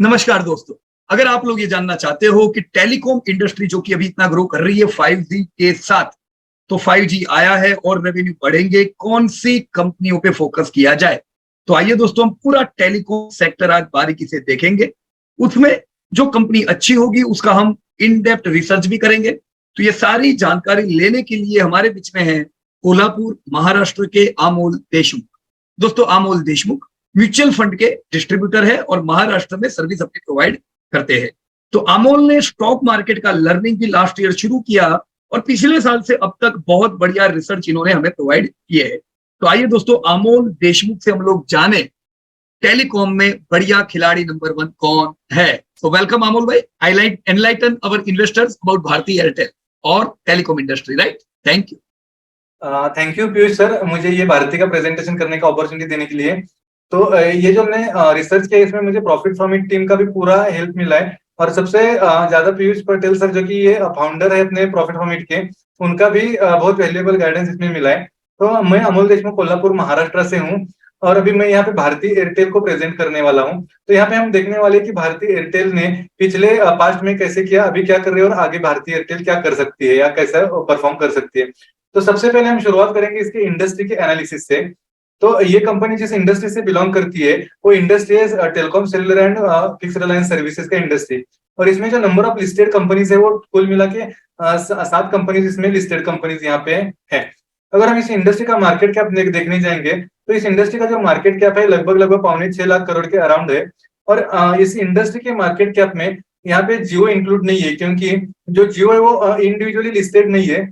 नमस्कार दोस्तों। अगर आप लोग ये जानना चाहते हो कि टेलीकॉम इंडस्ट्री जो कि अभी इतना ग्रो कर रही है 5G के साथ, तो 5G आया है और रेवेन्यू बढ़ेंगे, कौन सी कंपनियों पे फोकस किया जाए, तो आइए दोस्तों हम पूरा टेलीकॉम सेक्टर आज बारीकी से देखेंगे। उसमें जो कंपनी अच्छी होगी उसका हम इन डेप्थ रिसर्च भी करेंगे। तो ये सारी जानकारी लेने के लिए हमारे बीच में है कोल्हापुर महाराष्ट्र के अमोल देशमुख। दोस्तों अमोल देशमुख म्यूचुअल फंड के डिस्ट्रीब्यूटर है और महाराष्ट्र में सर्विस अपनी प्रोवाइड करते हैं। तो अमोल ने स्टॉक मार्केट का लर्निंग भी लास्ट ईयर शुरू किया और पिछले साल से अब तक बहुत बढ़िया रिसर्च इन्होंने हमें प्रोवाइड किए है। तो आइए दोस्तों अमोल देशमुख से हम लोग जाने टेलीकॉम में बढ़िया खिलाड़ी नंबर 1 कौन है। तो वेलकम अमोल भाई। I like enlighten our investors about Bharti Airtel और telecom industry, right? Thank you. Thank you Piyush sir, मुझे ये भारती का प्रेजेंटेशन करने का अपॉर्चुनिटी देने के लिए। तो ये जो हमने रिसर्च किया इसमें मुझे प्रॉफिट फ्रॉम इट टीम का भी पूरा हेल्प मिला है और सबसे ज्यादा पीयूष पटेल सर जो कि ये फाउंडर है अपने प्रॉफिट फ्रॉम इट के, उनका भी बहुत वैल्यूएबल गाइडेंस इसमें मिला है। तो मैं अमोल देशमुख कोल्हापुर महाराष्ट्र से हूँ और अभी मैं यहाँ पे भारती एयरटेल को प्रेजेंट करने वाला हूँ। तो यहाँ पे हम देखने वाले कि भारती एयरटेल ने पिछले पास्ट में कैसे किया, अभी क्या कर रही है और आगे भारती एयरटेल क्या कर सकती है या कैसा परफॉर्म कर सकती है। तो सबसे पहले हम शुरुआत करेंगे इसके इंडस्ट्री के एनालिसिस से। तो ये कंपनी जिस इंडस्ट्री से बिलोंग करती है वो इंडस्ट्री है telecom cellular and fix Reliance services का इंडस्ट्री। और इसमें जो नंबर ऑफ लिस्टेड कंपनीज है वो कुल मिला के 7 कंपनीज इसमें लिस्टेड कंपनीज यहाँ पे है। अगर हम इस इंडस्ट्री का मार्केट कैप देखने जाएंगे तो इस इंडस्ट्री का जो मार्केट कैप है लगभग 6.25 लाख करोड़ के अराउंड है। और इस इंडस्ट्री के मार्केट कैप में यहाँ पे जियो इंक्लूड नहीं है, क्योंकि जो जियो है वो इंडिविजुअली लिस्टेड नहीं है।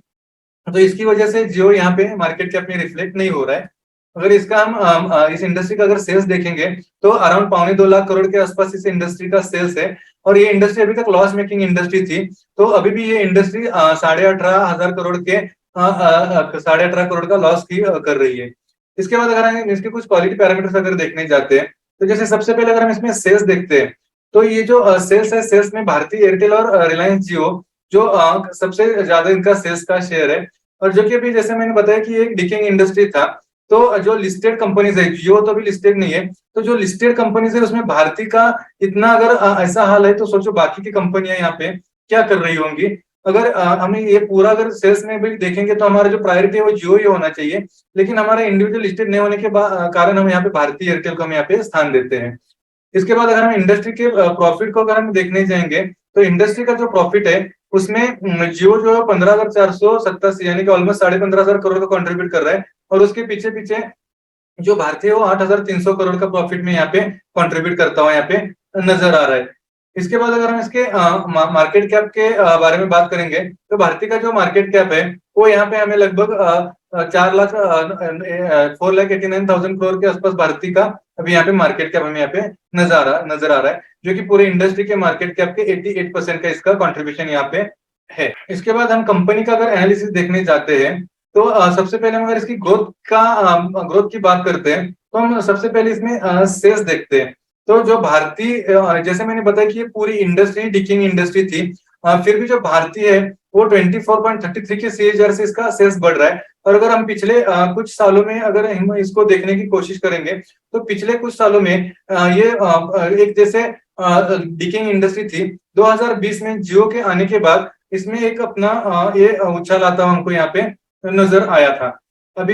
तो इसकी वजह से जियो यहाँ पे मार्केट कैप में रिफ्लेक्ट नहीं हो रहा है। अगर इसका हम इस इंडस्ट्री का अगर सेल्स देखेंगे तो अराउंड 2.25 लाख करोड़ के आसपास इस इंडस्ट्री का सेल्स है। और ये इंडस्ट्री अभी तक लॉस मेकिंग इंडस्ट्री थी, तो अभी भी ये इंडस्ट्री 18,500 करोड़ के 18.5 करोड़ का लॉस की कर रही है। इसके बाद अगर हम इसके कुछ क्वालिटी पैरामीटर्स अगर देखने जाते हैं तो जैसे सबसे पहले अगर हम इसमें सेल्स देखते हैं तो ये जो सेल्स है, सेल्स में भारती एयरटेल और रिलायंस जियो जो सबसे ज्यादा इनका सेल्स का शेयर है। और जो कि अभी जैसे मैंने बताया कि एक डिकिंग इंडस्ट्री था, तो जो लिस्टेड कंपनीज है, जियो तो अभी लिस्टेड नहीं है, तो जो लिस्टेड कंपनीज है उसमें भारती का इतना अगर ऐसा हाल है तो सोचो बाकी की कंपनियां यहाँ पे क्या कर रही होंगी। अगर हमें ये पूरा अगर सेल्स में भी देखेंगे तो हमारा जो प्रायोरिटी है वो जियो ही होना चाहिए, लेकिन हमारे इंडिविजुअल लिस्टेड नहीं होने के कारण हम यहाँ पे भारती एयरटेल को हम यहाँ पे स्थान देते हैं। इसके बाद अगर हम इंडस्ट्री के प्रॉफिट को अगर हम देखने जाएंगे तो इंडस्ट्री का जो प्रॉफिट है उसमें जियो जो है 15,487 यानी कि ऑलमोस्ट 15,500 करोड़ का कंट्रीब्यूट कर रहा है। और उसके पीछे पीछे जो भारतीय है वो 8,300 करोड़ का प्रॉफिट में यहाँ पे कंट्रीब्यूट करता हुआ यहाँ पे नजर आ रहा है। इसके बाद अगर हम इसके मार्केट कैप के बारे में बात करेंगे तो भारतीय का जो मार्केट कैप है वो यहाँ पे हमें लगभग 4,89,000 करोड़ के आसपास भारतीय का अभी यहाँ पे मार्केट कैप हमें यहाँ पे नजर आ रहा है, जो कि पूरे इंडस्ट्री के मार्केट कैप के 88% का इसका कंट्रीब्यूशन यहाँ पे है। इसके बाद हम कंपनी का अगर एनालिसिस देखने जाते हैं तो सबसे पहले हम अगर इसकी ग्रोथ की बात करते हैं तो हम सबसे पहले इसमें सेल्स देखते हैं। तो जो भारतीय जैसे मैंने बताया कि ये पूरी इंडस्ट्री डिकिंग इंडस्ट्री थी, फिर भी जो भारतीय है वो 24.33 के सीएजीआर से इसका सेल्स बढ़ रहा है। और अगर हम पिछले कुछ सालों में अगर हम इसको देखने की कोशिश करेंगे तो पिछले कुछ सालों में ये एक जैसे डिकिंग इंडस्ट्री थी, 2020 में जियो के आने के बाद इसमें एक अपना ये उछाल आता हमको यहाँ पे नजर आया था। अभी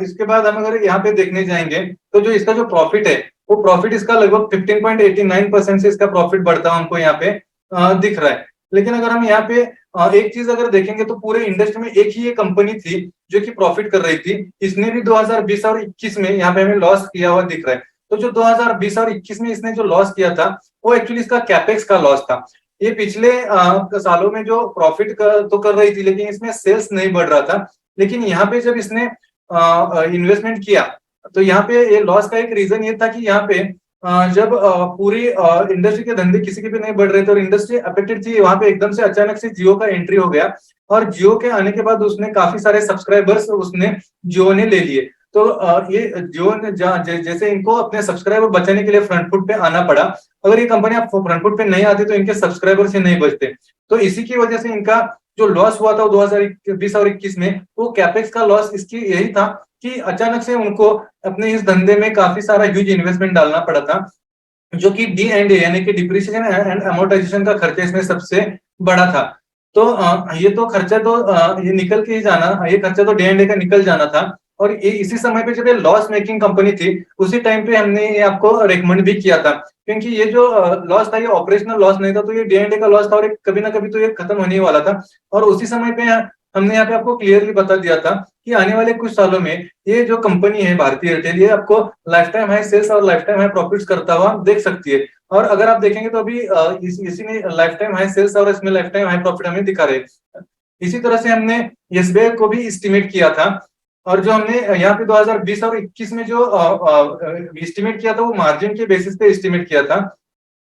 इसके बाद हम अगर यहाँ पे देखने जाएंगे तो जो इसका जो प्रॉफिट है वो प्रॉफिट इसका लगभग 15.89% से इसका प्रॉफिट बढ़ता हमको यहाँ पे दिख रहा है। लेकिन अगर हम यहाँ पे एक चीज अगर देखेंगे तो पूरे इंडस्ट्री में एक ही ये कंपनी थी जो कि प्रॉफिट कर रही थी, इसने भी 2020 और 21 में यहाँ पे हमें लॉस किया हुआ दिख रहा है। तो जो 2020 और 21 में इसने जो लॉस किया था वो एक्चुअली इसका कैपेक्स का लॉस था। ये पिछले सालों में जो प्रॉफिट तो कर रही थी लेकिन इसमें सेल्स नहीं बढ़ रहा था। लेकिन यहाँ पे जब इसने इन्वेस्टमेंट किया तो यहाँ पे ये लॉस का एक रीजन ये था कि यहाँ पे जब पूरी इंडस्ट्री के धंधे किसी के भी नहीं बढ़ रहे थे और इंडस्ट्री अफेक्टेड थी, वहां पे एकदम से अचानक से जियो का एंट्री हो गया और जियो के आने के बाद उसने काफी सारे सब्सक्राइबर्स उसने जियो ने ले लिए। तो ये जियो ने जैसे इनको अपने सब्सक्राइबर बचाने के लिए फ्रंट फुट पे आना पड़ा। अगर ये कंपनी फ्रंट फुट पे नहीं आती तो इनके सब्सक्राइबर से नहीं बचते। तो इसी की वजह से इनका जो लॉस हुआ था 2020 और 21 में वो कैपेक्स का लॉस इसकी यही था कि अचानक से उनको अपने इस धंधे में काफी सारा ह्यूज इन्वेस्टमेंट डालना पड़ा था। जो कि डी एंड ए यानी कि डिप्रिसिएशन एंड अमोर्टाइजेशन का खर्चा इसमें सबसे बड़ा था। तो ये तो खर्चा तो ये निकल के ही जाना, ये खर्चा तो डी एंड ए का निकल जाना था। और ये इसी समय पे जब ये लॉस मेकिंग कंपनी थी, उसी टाइम पे हमने ये आपको रेकमेंड भी किया था, क्योंकि ये जो लॉस था ये ऑपरेशनल लॉस नहीं था, तो ये डी एंड ए का लॉस था, और कभी ना कभी तो ये खत्म होने ही वाला था। और उसी समय पे हमने यहाँ पे आपको क्लियरली बता दिया था कि आने वाले कुछ सालों में ये जो कंपनी है भारतीय एयरटेल, ये आपको लाइफ टाइम हाई सेल्स और लाइफ टाइम हाई प्रॉफिट्स करता हुआ देख सकती है। और अगर आप देखेंगे तो अभी इसी में लाइफ टाइम हाई सेल्स और इसमें लाइफ टाइम हाई प्रॉफिट हमें दिखा रहे हैं। इसी तरह से हमने एसबीआई को भी एस्टिमेट किया था, और जो हमने यहाँ पे 2020 और 21 में जो एस्टिमेट किया था वो मार्जिन के बेसिस पे एस्टिमेट किया था।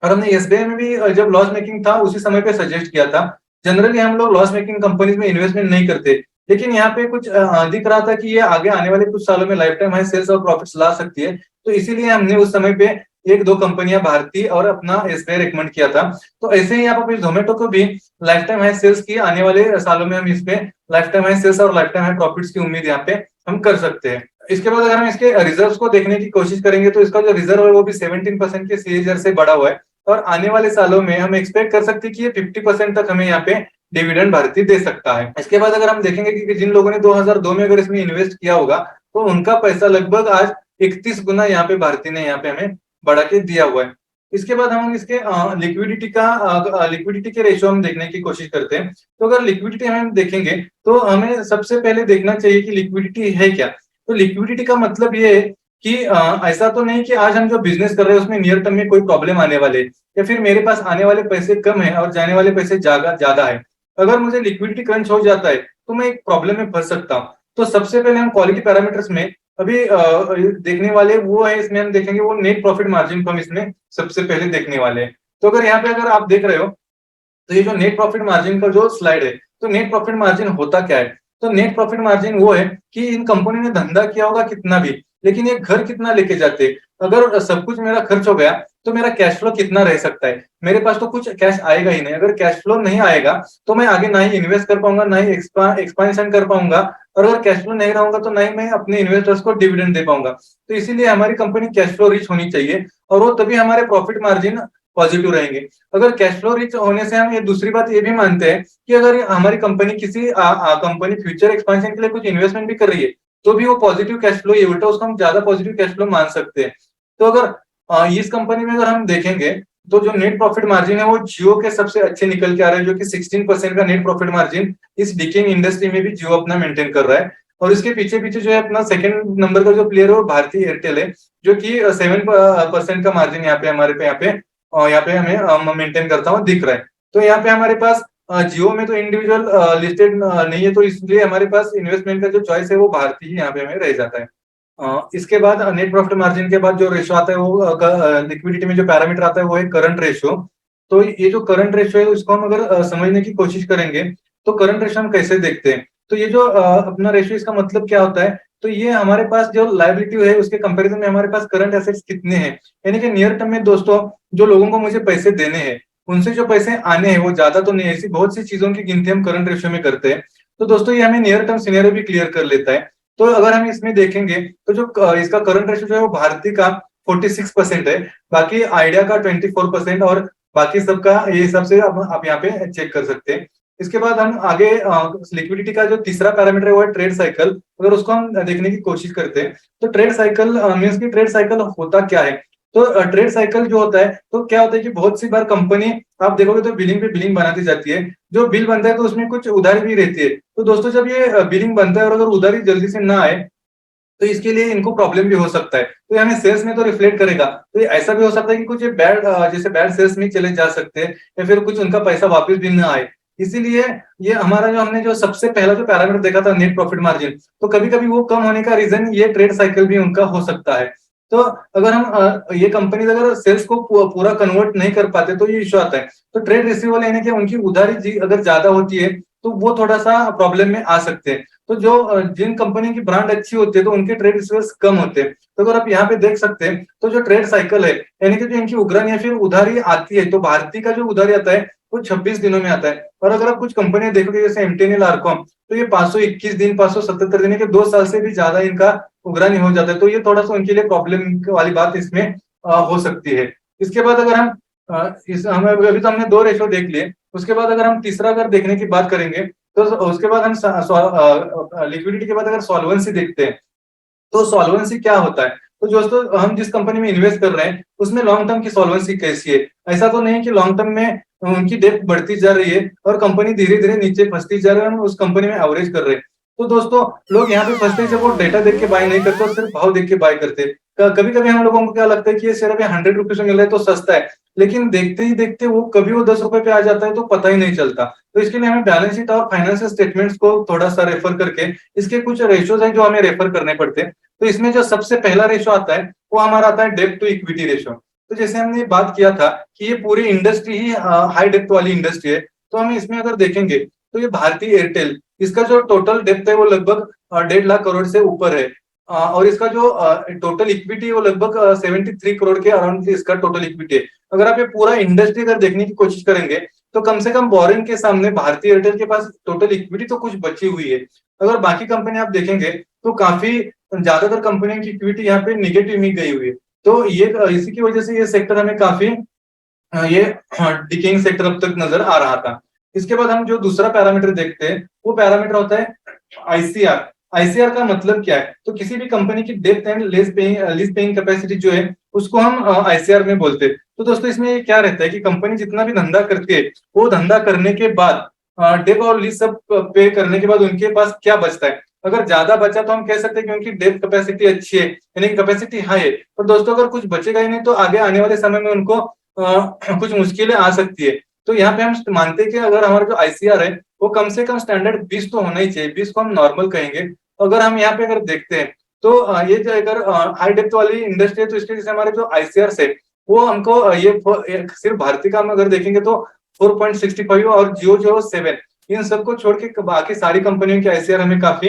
और हमने एसबीआई में भी जब लॉस मेकिंग था उसी समय पे सजेस्ट किया था। जनरली हम लोग लॉस मेकिंग कंपनीज में इन्वेस्टमेंट नहीं करते, लेकिन यहाँ पे कुछ दिख रहा था कि ये आगे आने वाले कुछ सालों में लाइफ टाइम हाई सेल्स और प्रॉफिट्स ला सकती है। तो इसीलिए हमने उस समय पे एक दो कंपनियां भारतीय और अपना एसबीआई रिकमेंड किया था। तो ऐसे ही आप अभी जोमेटो को भी लाइफ टाइम हाई सेल्स की आने वाले सालों में हम इसमें लाइफ टाइम हाई सेल्स और लाइफ टाइम हाई प्रॉफिट्स की उम्मीद यहाँ पे हम कर सकते हैं। इसके बाद अगर हम इसके रिजर्व्स को देखने की कोशिश करेंगे तो इसका जो रिजर्व है वो भी 17% के सीएजीआर से बढ़ा हुआ है। और आने वाले सालों में हम एक्सपेक्ट कर सकते हैं कि ये 50% तक हमें यहाँ पे डिविडेंड भारतीय दे सकता है। इसके बाद अगर हम देखेंगे कि जिन लोगों ने 2002 में अगर इसमें इन्वेस्ट किया होगा तो उनका पैसा लगभग आज 31 गुना यहाँ पे भारतीय ने यहाँ पे हमें बढ़ा के दिया हुआ है। इसके बाद हम इसके लिक्विडिटी के रेशियो हम देखने की कोशिश करते हैं। तो अगर लिक्विडिटी हम देखेंगे तो हमें सबसे पहले देखना चाहिए कि लिक्विडिटी है क्या। तो लिक्विडिटी का मतलब ये है कि ऐसा तो नहीं कि आज हम जो बिजनेस कर रहे हैं उसमें नियर टर्म में कोई प्रॉब्लम आने वाले, या फिर मेरे पास आने वाले पैसे कम है और जाने वाले पैसे ज्यादा है। अगर मुझे लिक्विडिटी क्रंच हो जाता है तो मैं एक प्रॉब्लम में फंस सकता हूँ। तो सबसे पहले हम क्वालिटी पैरामीटर्स में अभी देखने वाले वो है, इसमें हम देखेंगे वो नेट प्रॉफिट मार्जिन को हम इसमें सबसे पहले देखने वाले हैं। तो अगर यहाँ पे अगर आप देख रहे हो तो ये जो नेट प्रॉफिट मार्जिन का जो स्लाइड है, तो नेट प्रॉफिट मार्जिन होता क्या है। तो नेट प्रॉफिट मार्जिन वो है कि इन कंपनी ने धंधा किया होगा कितना भी, लेकिन ये घर कितना लेके जाते। अगर सब कुछ मेरा खर्च हो गया तो मेरा कैश फ्लो कितना रह सकता है। मेरे पास तो कुछ कैश आएगा ही नहीं। अगर कैश फ्लो नहीं आएगा तो मैं आगे ना ही इन्वेस्ट कर पाऊंगा, ना ही एक्सपांशन कर पाऊंगा। और अगर कैश फ्लो नहीं रहूंगा तो ना ही मैं अपने इन्वेस्टर्स को डिविडेंड दे पाऊंगा। तो इसीलिए हमारी कंपनी कैश फ्लो रिच होनी चाहिए, और वो तभी हमारे प्रॉफिट मार्जिन पॉजिटिव रहेंगे। अगर कैश फ्लो रिच होने से हम ये दूसरी बात ये भी मानते हैं कि अगर हमारी कंपनी किसी कंपनी फ्यूचर एक्सपेंशन के लिए कुछ इन्वेस्टमेंट भी कर रही है तो भी वो पॉजिटिव कैश फ्लो, ये उल्टा उसको हम ज्यादा पॉजिटिव कैश फ्लो मान सकते हैं। तो अगर इस कंपनी में अगर हम देखेंगे तो जो नेट प्रॉफिट मार्जिन है वो जियो के सबसे अच्छे निकल के आ रहे हैं, जो कि 16% का नेट प्रॉफिट मार्जिन इस डिकिंग इंडस्ट्री में भी जियो अपना मेंटेन कर रहा है। और इसके पीछे पीछे जो है अपना सेकंड नंबर का जो प्लेयर है वो भारतीय एयरटेल है, जो कि 7% का मार्जिन यहाँ पे हमारे पे यहाँ पे हमें मेंटेन करता हुआ दिख रहा है। तो यहाँ पे हमारे पास जियो में तो इंडिविजुअल लिस्टेड नहीं है, तो इसलिए हमारे पास इन्वेस्टमेंट का जो चॉइस है वो भारतीय ही यहाँ पे हमें रह जाता है। इसके बाद नेट प्रॉफिट मार्जिन के बाद जो रेशियो आता है वो लिक्विडिटी में जो पैरामीटर आता है वो है करंट रेशियो। तो ये जो करंट रेशियो है इसको हम अगर समझने की कोशिश करेंगे तो करंट रेशियो हम कैसे देखते हैं। तो ये जो अपना रेशियो, इसका मतलब क्या होता है। तो ये हमारे पास जो लायबिलिटी है उसके कंपैरिजन में हमारे पास करंट एसेट्स कितने हैं, यानी कि नियर टर्म में दोस्तों जो लोगों को मुझे पैसे देने हैं उनसे जो पैसे आने हैं वो ज्यादा तो नहीं है। ऐसी बहुत सी चीजों की गिनती हम करंट रेशियो में करते हैं। तो दोस्तों ये हमें नियर टर्म सिनेरियो भी क्लियर कर लेता है। तो अगर हम इसमें देखेंगे तो जो इसका करंट रेशियो जो है वो भारतीय का 46% है, बाकी आइडिया का 24% और बाकी सबका ये हिसाब से आप यहाँ पे चेक कर सकते हैं। इसके बाद हम आगे लिक्विडिटी का जो तीसरा पैरामीटर है वो है ट्रेड साइकिल। अगर उसको हम देखने की कोशिश करते हैं तो ट्रेड साइकिल मीन्स की ट्रेड साइकिल होता क्या है। तो ट्रेड साइकिल जो होता है तो क्या होता है कि बहुत सी बार कंपनी आप देखोगे तो बिलिंग पे बिलिंग बनाती जाती है। जो बिल बनता है तो उसमें कुछ उधारी भी रहती है। तो दोस्तों जब ये बिलिंग बनता है और अगर उधारी जल्दी से ना आए तो इसके लिए इनको प्रॉब्लम भी हो सकता है। तो ये हमें सेल्स में तो रिफ्लेक्ट करेगा। तो ये ऐसा भी हो सकता है कि कुछ बैड जैसे बैड सेल्स में चले जा सकते हैं, या फिर कुछ उनका पैसा वापस भी ना आए। इसीलिए ये हमारा जो हमने जो सबसे पहला जो पैरामीटर देखा था नेट प्रॉफिट मार्जिन, तो कभी कभी वो कम होने का रीजन ये ट्रेड साइकिल भी उनका हो सकता है। तो अगर हम ये कंपनी अगर सेल्स को पूरा कन्वर्ट नहीं कर पाते तो ये इश्यू आता है। तो ट्रेड रिसीवेबल यानी कि उनकी उधारी अगर ज्यादा होती है तो वो थोड़ा सा प्रॉब्लम में आ सकते हैं। तो जो जिन कंपनी की ब्रांड अच्छी होती है तो उनके ट्रेड रिसीवेबल्स कम होते हैं। तो अगर आप यहाँ पे देख सकते हैं तो जो ट्रेड साइकिल है यानी कि जो इनकी उग्रन या फिर उधारी आती है, तो भारतीय का जो उधारी आता है वो 26 दिनों में आता है। और अगर आप कुछ कंपनियां देखोगे जैसे एमटीएनएल, आरकॉम, तो ये 521 दिन 577 दिन के 2 साल से भी ज्यादा इनका उग्रन हो जाता है। तो ये थोड़ा सा उनके लिए प्रॉब्लम वाली बात इसमें हो सकती है। इसके बाद अगर हम इस हमें अभी तो हमने 2 रेशो देख लिए, उसके बाद अगर हम तीसरा अगर देखने की बात करेंगे तो उसके बाद हम लिक्विडिटी के बाद अगर सॉल्वेंसी देखते हैं, तो सॉल्वेंसी क्या होता है? तो दोस्तों हम जिस कंपनी में इन्वेस्ट कर रहे हैं उसमें लॉन्ग टर्म की सॉल्वेंसी कैसी है? ऐसा तो नहीं कि लॉन्ग टर्म में उनकी डेट बढ़ती जा रही है और कंपनी धीरे धीरे नीचे फंसती जा रही है, हम उस कंपनी में एवरेज कर रहे हैं। तो दोस्तों लोग यहाँ पे फंसते हैं, जब वो डेटा देख के बाय नहीं करते और सिर्फ भाव देख के बाय करते हैं। कभी कभी हम लोगों को क्या लगता है कि ये शेयर अभी 100 रुपीज में मिल रहा है तो सस्ता है, लेकिन देखते ही देखते वो कभी वो 10 रुपए पे आ जाता है तो पता ही नहीं चलता। तो इसके लिए हमें बैलेंस शीट और फाइनेंशियल स्टेटमेंट्स को थोड़ा सा रेफर करके इसके कुछ रेशियोज हैं जो हमें रेफर करने पड़ते हैं। तो इसमें जो सबसे पहला रेशो आता है वो हमारा आता है डेब्ट टू इक्विटी रेशो। तो जैसे हमने बात किया था कि ये पूरी इंडस्ट्री ही हाई डेप्थ वाली इंडस्ट्री है, तो हम इसमें अगर देखेंगे तो ये भारतीय एयरटेल, इसका जो टोटल डेप्थ है वो लगभग 1.5 लाख करोड़ से ऊपर है। और इसका जो टोटल इक्विटी है वो लगभग 73 करोड़ के अराउंड इसका टोटल इक्विटी है। अगर आप ये पूरा इंडस्ट्री अगर देखने की कोशिश करेंगे तो कम से कम बोरिंग के सामने भारतीय एयरटेल के पास टोटल इक्विटी तो कुछ बची हुई है। अगर बाकी कंपनी आप देखेंगे तो काफी ज्यादातर कंपनियों की इक्विटी यहाँ पे निगेटिव में गई हुई है। तो ये इसी की वजह से ये सेक्टर हमें काफी ये डिकेइंग सेक्टर अब तक नजर आ रहा था। इसके बाद हम जो दूसरा पैरामीटर देखते हैं वो पैरामीटर होता है आईसीआर। आईसीआर का मतलब क्या है? तो किसी भी कंपनी की depth and lease paying capacity जो है उसको हम आईसीआर में बोलते हैं। तो दोस्तों इसमें ये क्या रहता है कि कंपनी जितना भी धंधा करती है वो धंधा करने के बाद डेप और लीज सब पे करने के बाद उनके पास क्या बचता है। अगर ज्यादा बचा तो हम कह सकते हैं कि उनकी डेप कैपेसिटी अच्छी है, यानी कि कैपेसिटी हाई है। पर दोस्तों अगर कुछ बचेगा ही नहीं तो आगे आने वाले समय में उनको कुछ मुश्किलें आ सकती है। तो यहाँ पे हम मानते हैं कि अगर हमारा जो आईसीआर है वो कम से कम स्टैंडर्ड 20 तो होना ही चाहिए, 20 को हम नॉर्मल कहेंगे। अगर हम यहाँ पे अगर देखते हैं तो ये जो अगर हाई डेप्थ वाली इंडस्ट्री है तो इसके जैसे हमारे जो आईसीआर है वो हमको सिर्फ भारतीय का हम अगर देखेंगे तो 4.65 और जियो जो 7, इन सबको छोड़ के बाकी सारी कंपनियों की आईसीआर हमें काफी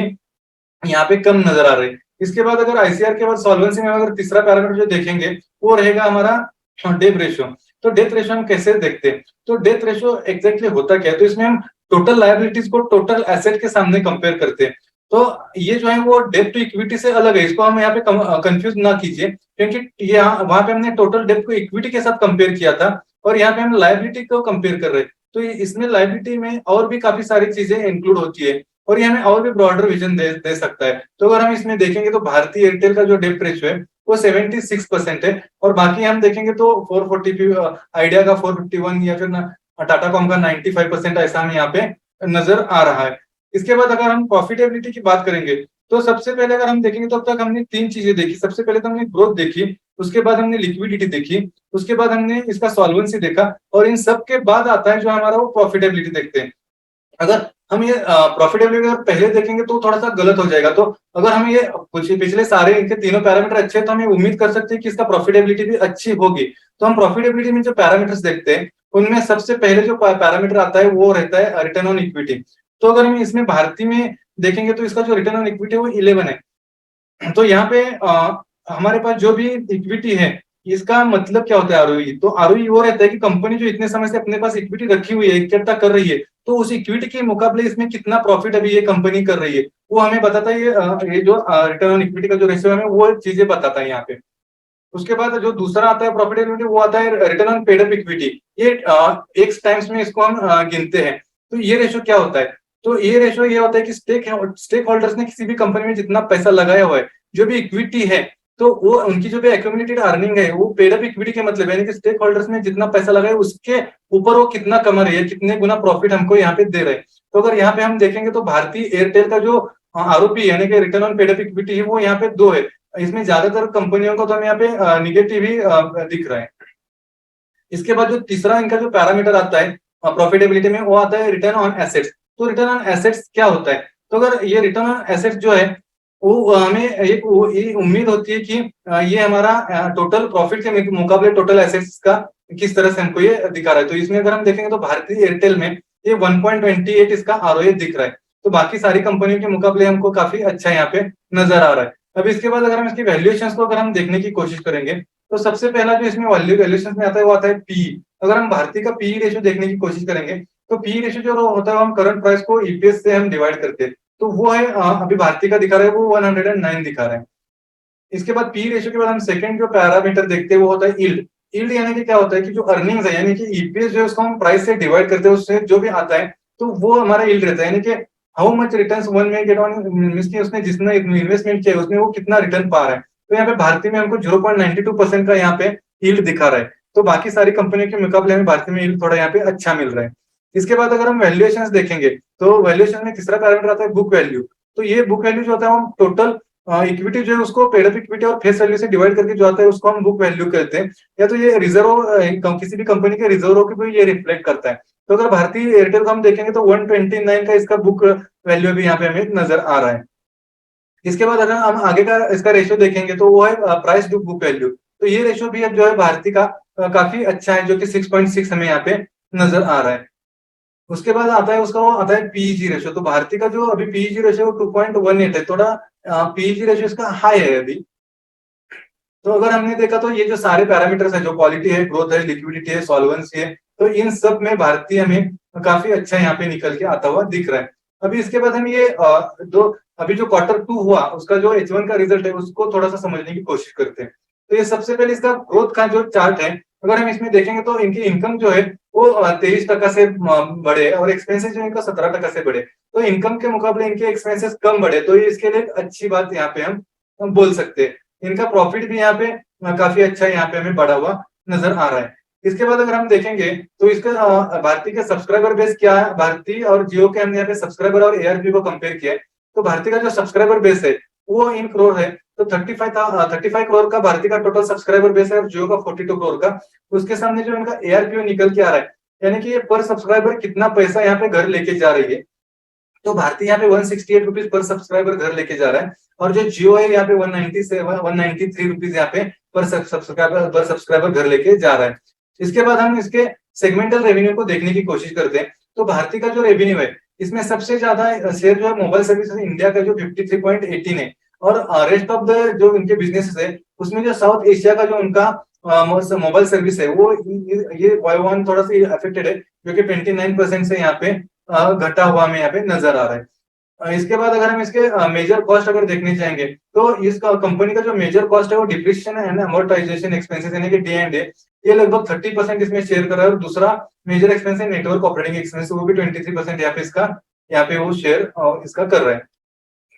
यहाँ पे कम नजर आ रही है। इसके बाद अगर आईसीआर के बाद सॉल्वेंसी में अगर तीसरा पैरामीटर जो देखेंगे वो रहेगा हमारा डेट रेशियो। तो डेट रेशियो हम कैसे देखते हैं? तो डेट रेशियो एग्जैक्टली होता क्या है? तो इसमें हम टोटल लायबिलिटीज को टोटल एसेट के सामने कंपेयर करते हैं। तो ये जो है वो डेट टू इक्विटी से अलग है, इसको हम यहाँ पे कंफ्यूज ना कीजिए, क्योंकि यहाँ वहां पे हमने टोटल डेट को इक्विटी के साथ कंपेयर किया था और यहाँ पे हम लायबिलिटी को कंपेयर कर रहे हैं। तो इसमें लायबिलिटी में और भी काफी सारी चीजें इंक्लूड होती है और ये हमें और भी ब्रॉडर विजन दे सकता है। तो अगर हम इसमें देखेंगे तो भारतीय एयरटेल का जो डेप्ट रेशियो है वो 76% है और बाकी हम देखेंगे तो 440 आइडिया का 451 या फिर टाटा कॉम का 95% ऐसा हमें यहाँ पे नजर आ रहा है। इसके बाद अगर हम प्रॉफिटेबिलिटी की बात करेंगे तो सबसे पहले अगर हम देखेंगे तो अब तक हमने 3 चीजें देखी। सबसे पहले तो हमने ग्रोथ देखी, उसके बाद हमने लिक्विडिटी देखी, उसके बाद हमने इसका सॉल्वेंसी देखा और इन सब के बाद आता है जो हमारा वो प्रॉफिटेबिलिटी देखते हैं। अगर हम ये प्रॉफिटेबिलिटी अगर पहले देखेंगे तो थोड़ा सा गलत हो जाएगा। तो अगर हम ये कुछ पिछले सारे इनके तीनों पैरामीटर अच्छे हैं तो हम उम्मीद कर सकते हैं कि इसका प्रॉफिटेबिलिटी भी अच्छी होगी। तो हम प्रॉफिटेबिलिटी में जो पैरामीटर्स देखते हैं उनमें सबसे पहले जो पैरामीटर आता है वो रहता है रिटर्न ऑन इक्विटी। तो अगर हम इसमें भारतीय में देखेंगे तो इसका जो रिटर्न ऑन इक्विटी है वो 11 है। तो यहाँ पे हमारे पास जो भी इक्विटी है इसका मतलब क्या होता है आरओई? तो आरओई वो रहता है कि कंपनी जो इतने समय से अपने पास इक्विटी रखी हुई है, इकट्ठा कर रही है, तो उस इक्विटी के मुकाबले इसमें कितना प्रॉफिट अभी ये कंपनी कर रही है वो हमें बताता है। ये जो रिटर्न ऑन इक्विटी का जो रेशियो है वो चीजें बताता है यहाँ पे। उसके बाद जो दूसरा आता है प्रॉफिटेबिलिटी वो आता है return on paid up equity. ये एक्स टाइम्स में इसको हम गिनते हैं। तो ये रेशियो क्या होता है? तो ये रेशियो ये होता है कि स्टेक होल्डर्स ने किसी भी कंपनी में जितना पैसा लगाया हुआ है, जो भी इक्विटी है, तो वो उनकी जो भी एक्यूमुलेटेड अर्निंग है वो पेड अप इक्विटी के मतलब यानी कि स्टेक होल्डर्स ने जितना पैसा लगाया उसके ऊपर वो कितना कमा रही है, कितने गुना प्रॉफिट हमको यहाँ पे दे रहे हैं। तो अगर यहाँ पे हम देखेंगे तो भारतीय एयरटेल का जो आरओपी यानी कि return on paid up equity है वो यहाँ पे 2 है। इसमें ज्यादातर कंपनियों का तो हमें यहाँ पे निगेटिव ही दिख रहा है। इसके बाद जो तीसरा इनका जो पैरामीटर आता है प्रॉफिटेबिलिटी में वो आता है रिटर्न ऑन एसेट्स। तो रिटर्न ऑन एसेट्स क्या होता है? तो अगर ये रिटर्न ऑन एसेट्स जो है वो हमें एक ये उम्मीद होती है कि ये हमारा टोटल प्रॉफिट के मुकाबले टोटल एसेट्स का किस तरह से हमको ये दिखा रहा है। तो इसमें अगर हम देखेंगे तो भारतीय एयरटेल में ये 1.28 इसका आरओए दिख रहा है। तो बाकी सारी कंपनियों के मुकाबले हमको काफी अच्छा यहाँ पे नजर आ रहा है। अब इसके बाद अगर हम इसकी वैल्यूएशन को अगर हम देखने की कोशिश करेंगे तो सबसे पहला जो इसमें वैल्यूएशन में आता है वो आता है पी। अगर हम भारतीय का पी रेशियो देखने की कोशिश करेंगे तो पी रेशियो जो होता है हम करंट प्राइस को ईपीएस से हम डिवाइड करते हैं। तो वो है अभी भारतीय का दिखा रहा है वो 109 दिखा रहा है। इसके बाद पी रेशियो के बाद हम सेकंड जो पैरामीटर देखते हैं वो होता है यील्ड। यील्ड यानी कि क्या होता है कि जो अर्निंग्स है, यानी कि ईपीएस जो है उसको हम प्राइस से डिवाइड करते हैं, उससे जो भी आता है तो वो हमारा यील्ड रहता है, यानी कि हाउ मच रिटर्न्स वन में गेट ऑन, मींस कि उसने जितना इन्वेस्टमेंट किया है उसमें वो कितना रिटर्न पा रहा है। तो यहाँ पे भारतीय में हमको 0.92% का यहाँ पे यील्ड दिखा रहा है। तो बाकी सारी कंपनियों के मुकाबले हमें भारतीय में यील्ड थोड़ा यहाँ पे अच्छा मिल रहा है। इसके बाद अगर हम वैल्यूएशन देखेंगे तो वैल्यूएशन में तीसरा पैरामीटर आता है बुक वैल्यू। तो ये बुक वैल्यू जो होता है हम टोटल इक्विटी जो है उसको पेड अप इक्विटी और फेस वैल्यू से डिवाइड करके जो आता है उसको हम बुक वैल्यू कहते हैं। या तो ये रिजर्व किसी भी कंपनी के रिजर्व को भी ये रिफ्लेक्ट करता है। तो अगर भारतीय एयरटेल को हम देखेंगे तो 129 का इसका बुक वैल्यू भी यहाँ पे हमें नजर आ रहा है। इसके बाद अगर हम आगे का इसका रेशियो देखेंगे तो वो है प्राइस टू बुक वैल्यू। तो ये रेशियो भी अब जो है भारतीय का काफी अच्छा है, जो कि 6.6 हमें यहाँ पे नजर आ रहा है। उसके बाद आता है उसका वो आता है पीईजी रेशियो। तो भारतीय का जो अभी पीईजी रेशियो 2.18 है, थोड़ा पीईजी रेशियो इसका हाई है अभी। तो अगर हमने देखा तो ये जो सारे पैरामीटर्स है, जो क्वालिटी है, ग्रोथ है, लिक्विडिटी है, सॉल्वेंसी है, तो इन सब में भारतीय हमें काफी अच्छा यहाँ पे निकल के आता हुआ दिख रहा है। अभी इसके बाद हम ये जो अभी जो Q2 हुआ उसका जो H1 का रिजल्ट है उसको थोड़ा सा समझने की कोशिश करते हैं। तो ये सबसे पहले इसका ग्रोथ का जो चार्ट है अगर हम इसमें देखेंगे तो इनकी इनकम जो है वो 23% से बढ़े और एक्सपेंसेस जो इनका 17% से बढ़े। तो इनकम के मुकाबले इनके एक्सपेंसेस कम बढ़े, तो ये इसके लिए एक अच्छी बात यहाँ पे हम बोल सकते हैं। इनका प्रॉफिट भी यहाँ पे काफी अच्छा यहाँ पे हमें बढ़ा हुआ नजर आ रहा है। इसके बाद अगर हम देखेंगे तो इसका भारतीय का सब्सक्राइबर बेस क्या है, भारतीय और जियो के हमने यहाँ पे सब्सक्राइबर और एआरपी को कंपेयर किया है। तो भारतीय का जो सब्सक्राइबर बेस है वो इन करोड़ है। तो 35 करोड़ का भारतीय का टोटल सब्सक्राइबर बेस है और जियो का 42 करोड़ का। उसके सामने जो इनका एआरपीओ निकल के आ रहा है, यानी कि ये पर सब्सक्राइबर कितना पैसा यहाँ पे घर लेके जा रही है। तो भारतीय यहाँ पे 168 रुपीज पर सब्सक्राइबर घर लेके जा रहा है और जो जियो है यहाँ पे 193 रुपीज यहाँ पे पर सब्सक्राइबर घर लेके जा रहा है। इसके बाद हम इसके सेगमेंटल रेवेन्यू को देखने की कोशिश करते हैं। तो भारतीय का जो रेवेन्यू है इसमें सबसे ज्यादा शेयर जो है मोबाइल सर्विसेज इंडिया का जो 53.18 है और रेस्ट ऑफ द जो इनके बिजनेसेस है उसमें जो साउथ एशिया का जो उनका मोबाइल सर्विस है वो ये वाई थोड़ा सा अफेक्टेड है, जो कि 29% से यहाँ पे घटा हुआ हमें यहाँ पे नजर आ रहा है। इसके बाद अगर हम इसके मेजर कॉस्ट अगर देखने जाएंगे तो इस कंपनी का जो मेजर कॉस्ट है वो डिप्रिसिएशन एंड अमोर्टाइजेशन एक्सपेंसेस यानी कि D&A, ये लगभग 30% इसमें शेयर कर रहा है। और दूसरा मेजर एक्सपेंस है नेटवर्क ऑपरेटिंग एक्सपेंस, वो भी 23% यहाँ पे इसका यहाँ पे वो शेयर इसका कर रहा है।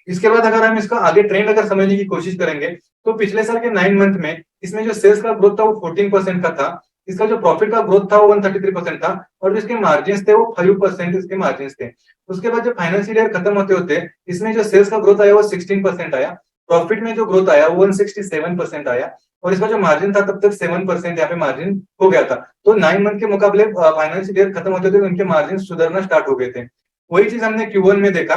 इसके बाद अगर हम इसका आगे ट्रेंड अगर समझने की कोशिश करेंगे तो पिछले साल के 9 मंथ में इसमें जो सेल्स का ग्रोथ था वो 14% का था। इसका जो प्रॉफिट का ग्रोथ था वो 133% था और जो इसके मार्जिन थे वो 5% इसके मार्जिन थे। उसके बाद जो फाइनेंशियल ईयर खत्म होते होते इसमें जो सेल्स का ग्रोथ आया वो 16% आया, प्रॉफिट में जो ग्रोथ आया वो 167% आया और इसका जो मार्जिन था तब तक 7% यहाँ पे मार्जिन हो गया था। तो 9 मंथ के मुकाबले फाइनेंशियल ईयर खत्म होते थे उनके मार्जिन सुधरना स्टार्ट हो गए थे। वही चीज हमने Q1 में देखा,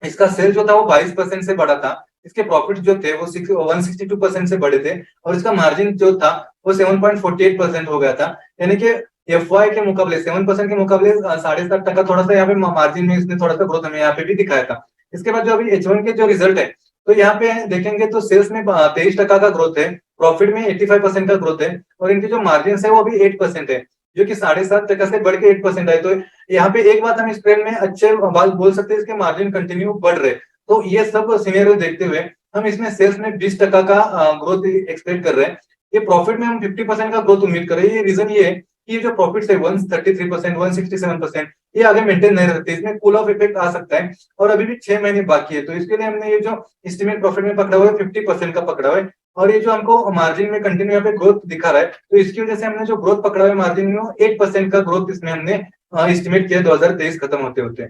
इसका सेल जो था वो 22% से बढ़ा था, इसके प्रॉफिट जो थे वो 162% से बढ़े थे और इसका मार्जिन जो था वो 7.48% हो गया था। यानी कि एफवाई के मुकाबले 7% के मुकाबले 7.5% थोड़ा सा यहाँ पे मार्जिन में इसने थोड़ा सा ग्रोथ हमें यहाँ पे भी दिखाया था। इसके बाद जो अभी H1 के जो रिजल्ट है तो यहाँ पे देखेंगे तो सेल्स में 23% का ग्रोथ है, प्रॉफिट में 85% का ग्रोथ है और इनके जो मार्जिन है वो भी 8% है, जो कि 7.5% से बढ़ के 8% है। तो यहाँ पे एक बात हम इस ट्रेंड में अच्छे बात बोल सकते हैं, इसके मार्जिन कंटिन्यू बढ़ रहे। तो ये सब सिनेरियो देखते हुए हम इसमें सेल्स में 20% का ग्रोथ एक्सपेक्ट कर रहे हैं। ये प्रॉफिट में हम 50% का ग्रोथ उम्मीद कर रहे हैं। ये रीजन ये है कि ये जो प्रॉफिट है 133%, 167%, ये आगे मेंटेन नहीं रहते, इसमें कूल ऑफ इफेक्ट आ सकता है और अभी भी 6 महीने बाकी है। तो इसके लिए हमने ये जो एस्टिमेट प्रॉफिट में पकड़ा हुआ है 50% का पकड़ा हुआ है और ये जो हमको मार्जिन में कंटिन्यू यहाँ पे ग्रोथ दिखा रहा है तो इसकी वजह से हमने जो ग्रोथ पकड़ा हुआ है मार्जिन में 8% का ग्रोथ इसमें हमने एस्टिमेट किया 2023 खत्म होते होते।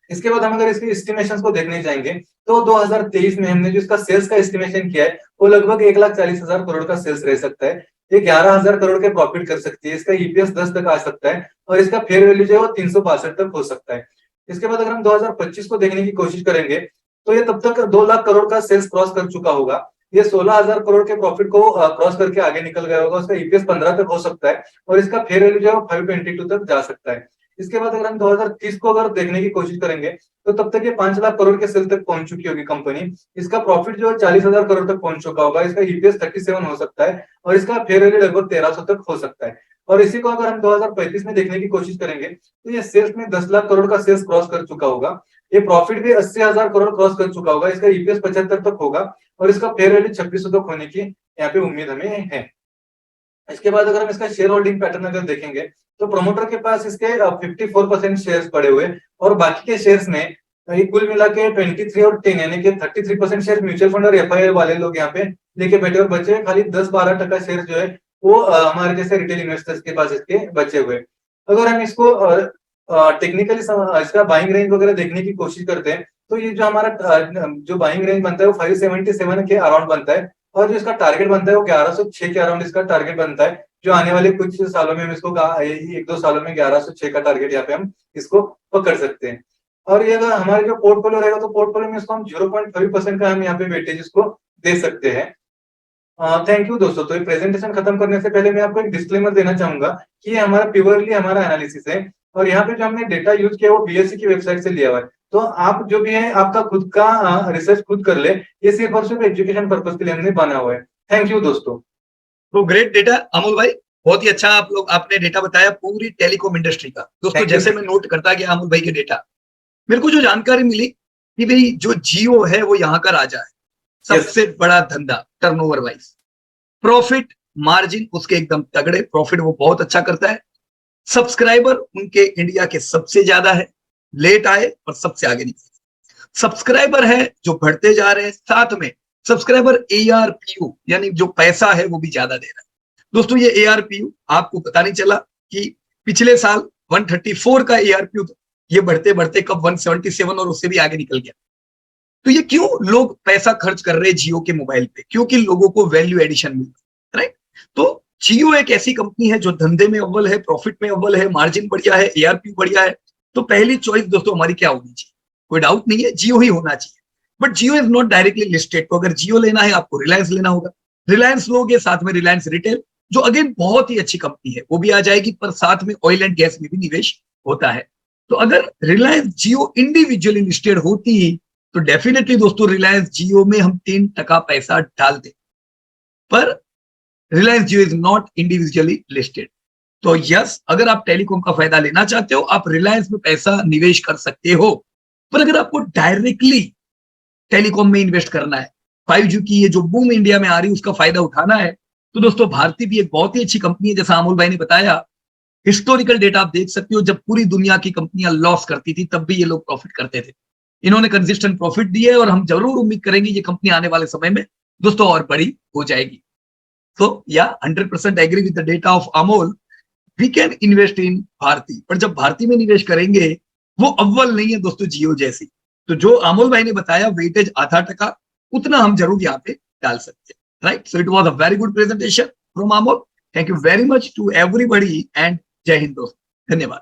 इसके बाद हम अगर इसके एस्टिमेशन को देखने जाएंगे तो 2023 में हमने जो इसका सेल्स का एस्टिमेशन किया है वो लगभग 1,40,000 करोड़ का सेल्स रह सकता है। ये 11,000 करोड़ के प्रॉफिट कर सकती है, इसका ईपीएस 10 तक आ सकता है और इसका फेयर वैल्यू जो है वो 362 तक हो सकता है। इसके बाद अगर हम 2025 को देखने की कोशिश करेंगे तो ये तब तक 2 लाख करोड़ का सेल्स क्रॉस कर चुका होगा। ये 16,000 करोड़ के प्रॉफिट को क्रॉस करके आगे निकल गया होगा, उसका ईपीएस 15 तक हो सकता है और इसका फेयर वैल्यू जो है 522 तक जा सकता है। इसके बाद अगर हम 2030 को अगर देखने की कोशिश करेंगे तो तब तक ये 5 लाख करोड़ के सेल तक पहुंच चुकी होगी कंपनी। इसका प्रॉफिट जो है 40,000 करोड़ तक पहुंच चुका होगा, इसका ईपीएस 37 हो सकता है और इसका फेयर वैल्यू लगभग 1300 तक हो सकता है। और इसी को अगर हम 2035 में देखने की कोशिश करेंगे तो ये सेल्स में 10 लाख करोड़ का सेल्स क्रॉस कर चुका होगा, ये प्रॉफिट भी 80,000 करोड़ क्रॉस कर चुका होगा, इसका ईपीएस 75 तक होगा और इसका फेयर वैल्यू 2600 तक होने की यहाँ पे उम्मीद हमें है। इसके बाद अगर हम इसका शेयर होल्डिंग पैटर्न अगर देखेंगे तो प्रमोटर के पास इसके 54% शेयर्स पड़े हुए और बाकी के शेयर्स में ये कुल मिला के 23 और 10 यानी कि 33% शेयर म्यूचुअल फंड और एफआईआई वाले लोग यहाँ पे लेके बैठे और बचे खाली 10-12% शेयर जो है वो हमारे जैसे रिटेल इन्वेस्टर्स के पास इसके बचे हुए। अगर हम इसको टेक्निकली इसका बाइंग रेंज वगैरह देखने की कोशिश करते हैं तो ये जो हमारा जो बाइंग रेंज बनता है वो 577 के अराउंड बनता है और जो इसका टारगेट बनता है वो 1106 के अराउंड इसका टारगेट बनता है, जो आने वाले कुछ सालों में हम इसको 1-2 सालों में 1106 का टारगेट यहाँ पे हम इसको पकड़ सकते हैं। और ये अगर हमारे जो पोर्टफोलियो रहेगा तो पोर्टफोलियो में इसको हम 0.5% का हम यहाँ पे वेटेज इसको दे सकते हैं। थैंक यू दोस्तों। तो ये प्रेजेंटेशन खत्म करने से पहले मैं आपको एक डिस्क्लेमर देना चाहूंगा कि ये हमारा प्योरली हमारा एनालिसिस है और यहाँ पे जो हमने डेटा यूज किया वो बीएससी की वेबसाइट से लिया हुआ है। तो आप जो भी है आपका खुद का रिसर्च खुद कर ले, ये सिर्फ और सिर्फ एजुकेशन पर्पज के लिए हमने बना हुआ है। थैंक यू दोस्तों। तो ग्रेट डेटा अमोल भाई, बहुत ही अच्छा आपने डेटा बताया पूरी टेलीकॉम इंडस्ट्री का। दोस्तों जैसे मैं नोट करता गया अमोल भाई के डेटा, मेरे को जो जानकारी मिली कि भाई जो जियो है वो यहाँ का राजा है, सबसे बड़ा धंधा टर्नओवर वाइज, प्रॉफिट मार्जिन उसके एकदम तगड़े, प्रॉफिट वो बहुत अच्छा करता है, सब्सक्राइबर उनके इंडिया के सबसे ज्यादा है, लेट आए और सबसे आगे निकले, सब्सक्राइबर है जो बढ़ते जा रहे हैं, साथ में सब्सक्राइबर ARPU यानी जो पैसा है वो भी ज्यादा दे रहा है। दोस्तों ये ARPU आपको पता नहीं चला कि पिछले साल 134 का ARPU था, ये बढ़ते बढ़ते कब 177 और उससे भी आगे निकल गया। तो ये क्यों लोग पैसा खर्च कर रहे हैं जियो के मोबाइल पे? क्योंकि लोगों को वैल्यू एडिशन मिल रहा है, राइट? तो जियो एक ऐसी कंपनी है जो धंधे में अव्वल है, प्रॉफिट में अव्वल है, मार्जिन बढ़िया है, ARPU बढ़िया है। तो पहली चॉइस दोस्तों हमारी क्या होनी चाहिए? कोई डाउट नहीं है, जियो ही होना चाहिए। But Jio is not directly listed, तो अगर जियो लेना है आपको रिलायंस लेना होगा, रिलायंस लोगे साथ में रिलायंस रिटेल जो अगेन बहुत ही अच्छी कंपनी है वो भी आ जाएगी, पर साथ में ऑयल एंड गैस में भी निवेश होता है। तो अगर रिलायंस जियो इंडिविजुअली लिस्टेड होती तो डेफिनेटली दोस्तों रिलायंस जियो में हम 3% पैसा डाल दें, पर रिलायंस जियो इज नॉट इंडिविजुअली लिस्टेड। तो यस, अगर आप टेलीकॉम का फायदा लेना चाहते हो आप रिलायंस में पैसा निवेश कर सकते हो, पर अगर आपको डायरेक्टली टेलीकॉम में इन्वेस्ट करना है, 5G की ये जो बूम इंडिया में आ रही है उसका फायदा उठाना है, तो दोस्तों भारती भी एक बहुत ही अच्छी कंपनी है। जैसा अमोल भाई ने बताया, हिस्टोरिकल डेटा आप देख सकते हो, जब पूरी दुनिया की कंपनियां लॉस करती थी तब भी ये लोग प्रॉफिट करते थे। इन्होंने कंसिस्टेंट प्रॉफिट दिए और हम जरूर उम्मीद करेंगे ये कंपनी आने वाले समय में दोस्तों और बड़ी हो जाएगी। तो या 100% agree with the data of Amol, we can invest in Bharti, पर जब भारती में निवेश करेंगे वो अव्वल नहीं है दोस्तों जियो जैसी। तो जो अमोल भाई ने बताया वेटेज 0.5% उतना हम जरूर यहाँ पे डाल सकते हैं, right? So it was a very good presentation from Amol. Thank you very much to everybody and जय हिंद दोस्तों, धन्यवाद।